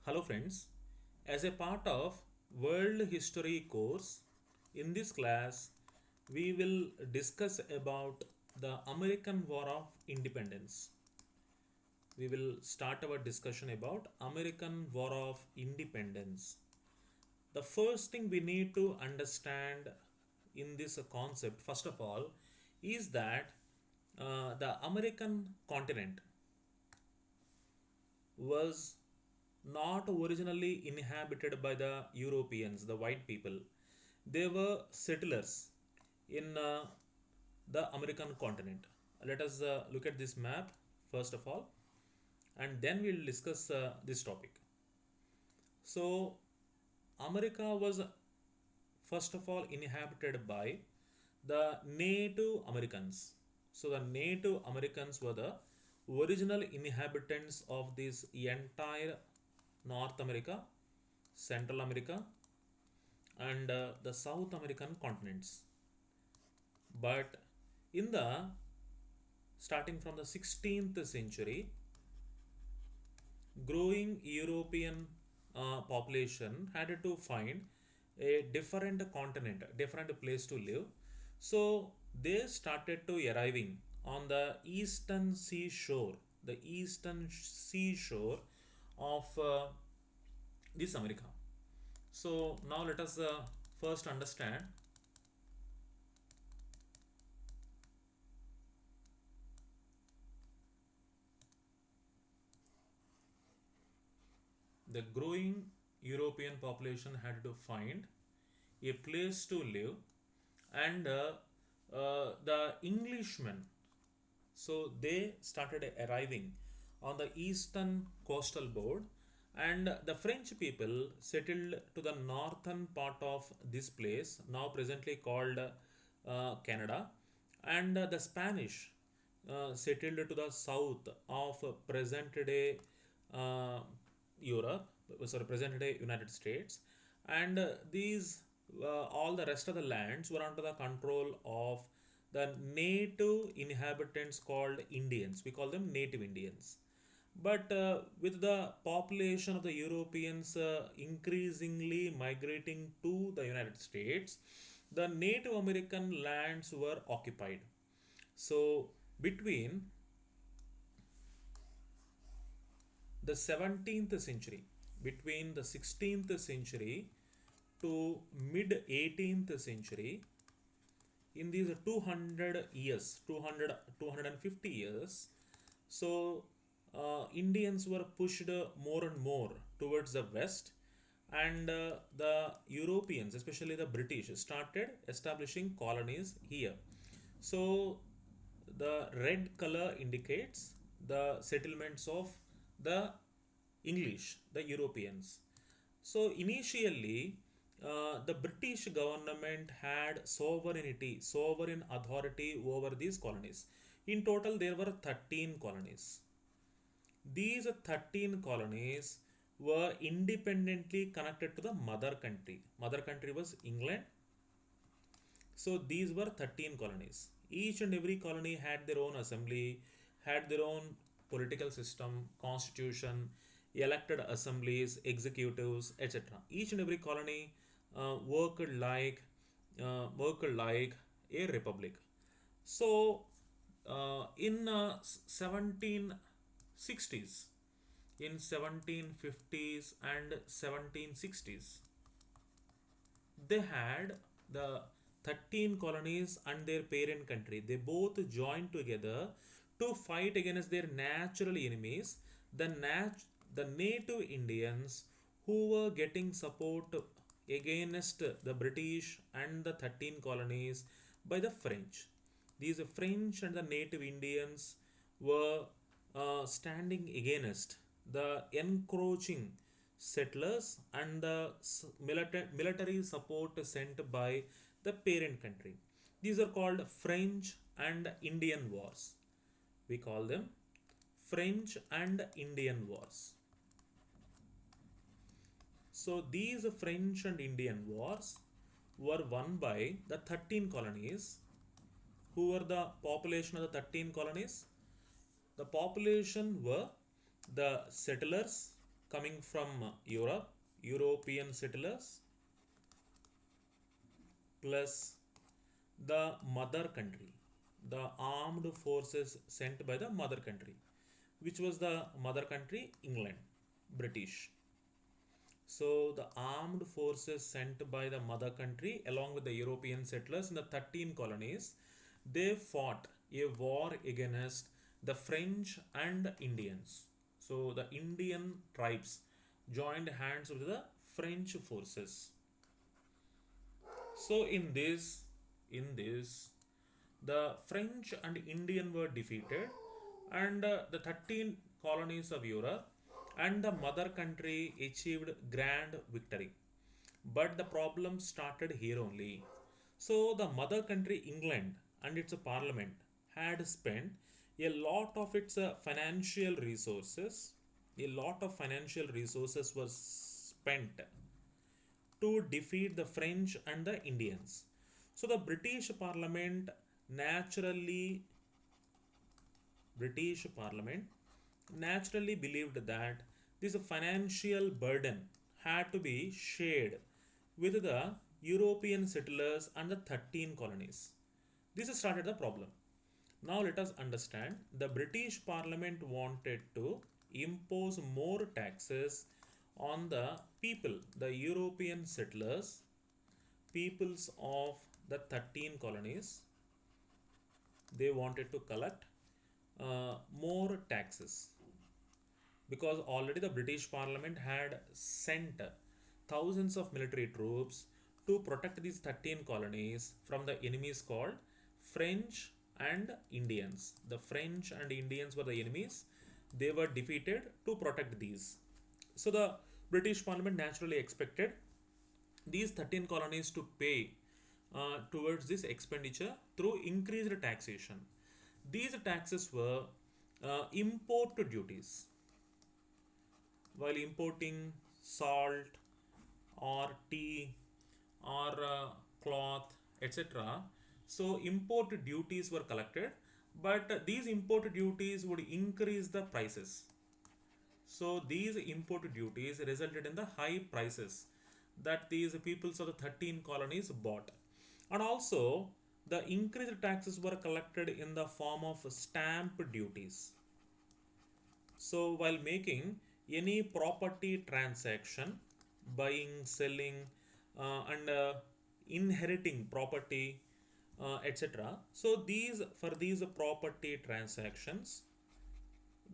Hello friends, as a part of World History course, in this class we will discuss about the American War of Independence. We will start our discussion about American War of Independence. The first thing we need to understand in this concept, first of all, is that the American continent was not originally inhabited by the Europeans, the white people. They were settlers in the American continent. Let us look at this map first of all, and then we'll discuss this topic. So, America was first of all inhabited by the Native Americans. So, the Native Americans were the original inhabitants of this entire North America, Central America, and the South American continents. But in the starting from the 16th century, growing European population had to find a different continent, different place to live. So they started to arriving on the eastern seashore, the eastern seashore of this America. So now let us first understand the growing European population had to find a place to live, and the Englishmen, so they started arriving on the eastern coastal board, and the French people settled to the northern part of this place, now presently called Canada, and the Spanish settled to the south of present day uh, Europe, sorry, present day United States, and these all the rest of the lands were under the control of the native inhabitants called Indians. We call them native Indians. But with the population of the Europeans increasingly migrating to the United States, the Native American lands were occupied. So, between the 17th century, between the 16th century to mid 18th century, in these 200 years, 250 years, so Indians were pushed more and more towards the west, and the Europeans, especially the British, started establishing colonies here. So the red color indicates the settlements of the English, the Europeans. So initially, the British government had sovereign authority over these colonies. In total, there were 13 colonies. These 13 colonies were independently connected to the mother country. Mother country was England. So these were 13 colonies. Each and every colony had their own assembly, had their own political system, constitution, elected assemblies, executives, etc. Each and every colony worked like a republic. So in 1760s, in 1750s and 1760s, they had the 13 colonies and their parent country. They both joined together to fight against their natural enemies, the native Indians, who were getting support against the British and the 13 colonies by the French. These French and the native Indians were standing against the encroaching settlers and the military support sent by the parent country. These are called French and Indian Wars. We call them French and Indian Wars. So these French and Indian Wars were won by the 13 colonies. Who were the population of the 13 colonies? The population were the settlers, coming from Europe, European settlers, plus the mother country, the armed forces sent by the mother country, which was the mother country, England, British. So the armed forces sent by the mother country along with the European settlers in the 13 colonies, they fought a war against the French and Indians. So the Indian tribes joined hands with the French forces. So in this, the French and Indian were defeated, and the 13 colonies of Europe and the mother country achieved grand victory. But the problem started here only. So the mother country England and its parliament had spent a lot of its financial resources. A lot of financial resources was spent to defeat the French and the Indians. So the naturally British Parliament naturally believed that this financial burden had to be shared with the European settlers and the 13 colonies. This started the problem. Now let us understand the British Parliament wanted to impose more taxes on the people, the European settlers, peoples of the 13 colonies. They wanted to collect more taxes because already the British Parliament had sent thousands of military troops to protect these 13 colonies from the enemies called French and Indians. The French and Indians were the enemies. They were defeated to protect these. So the British Parliament naturally expected these 13 colonies to pay towards this expenditure through increased taxation. These taxes were import duties. While importing salt or tea or cloth, etc., so import duties were collected, but these import duties would increase the prices. So these import duties resulted in the high prices that these peoples of the 13 colonies bought. And also, the increased taxes were collected in the form of stamp duties. So while making any property transaction, buying, selling, and inheriting property, etc. So these property transactions,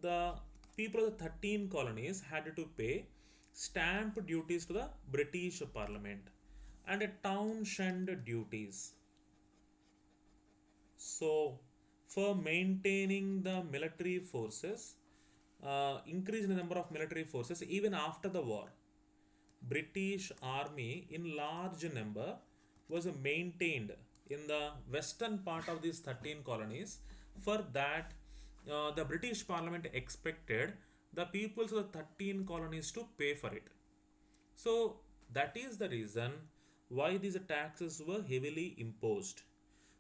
the people of the 13 colonies had to pay stamp duties to the British Parliament and townshend duties. So, for maintaining the military forces, increase in the number of military forces even after the war, British army in large number was maintained in the western part of these 13 colonies. For that, the British Parliament expected the peoples of the 13 colonies to pay for it. So that is the reason why these taxes were heavily imposed.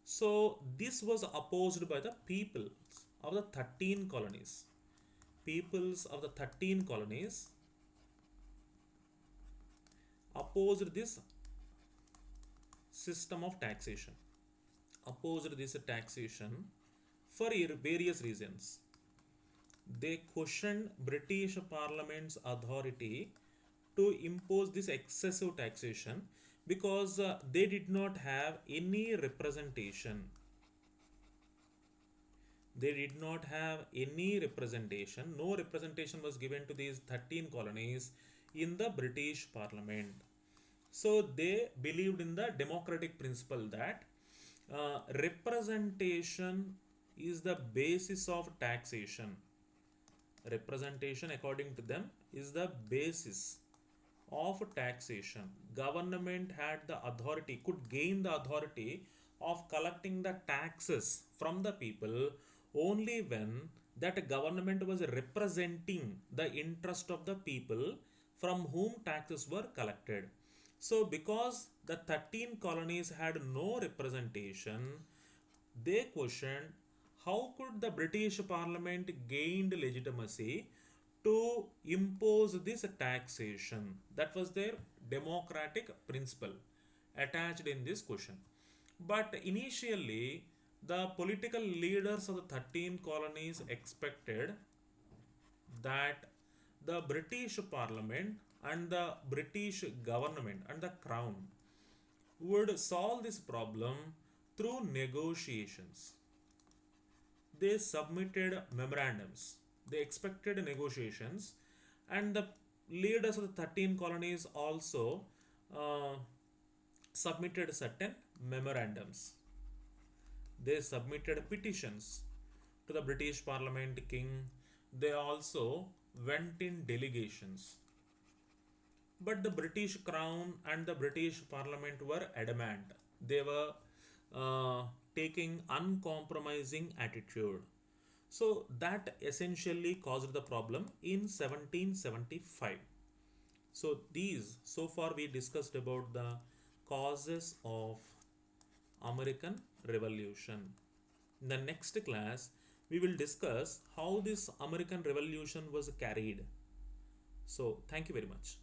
So this was opposed by the peoples of the 13 colonies. Peoples of the 13 colonies opposed this system of taxation. Opposed this taxation for various reasons. They questioned British Parliament's authority to impose this excessive taxation because they did not have any representation. They did not have any representation. No representation was given to these 13 colonies in the British Parliament. So they believed in the democratic principle that representation is the basis of taxation. Representation, according to them, is the basis of taxation. Government had the authority, could gain the authority of collecting the taxes from the people only when that government was representing the interest of the people from whom taxes were collected. So, because the 13 colonies had no representation, they questioned how could the British Parliament gained legitimacy to impose this taxation. That was their democratic principle attached in this question. But initially, the political leaders of the 13 colonies expected that the British Parliament and the British government and the Crown would solve this problem through negotiations. They submitted memorandums. They expected negotiations, and the leaders of the 13 colonies also uh, submitted certain memorandums. They submitted petitions to the British Parliament king. They also went in delegations. But the British Crown and the British Parliament were adamant. They were taking uncompromising attitude. So that essentially caused the problem in 1775. So these, so far we discussed about the causes of American Revolution. In the next class, we will discuss how this American Revolution was carried. So thank you very much.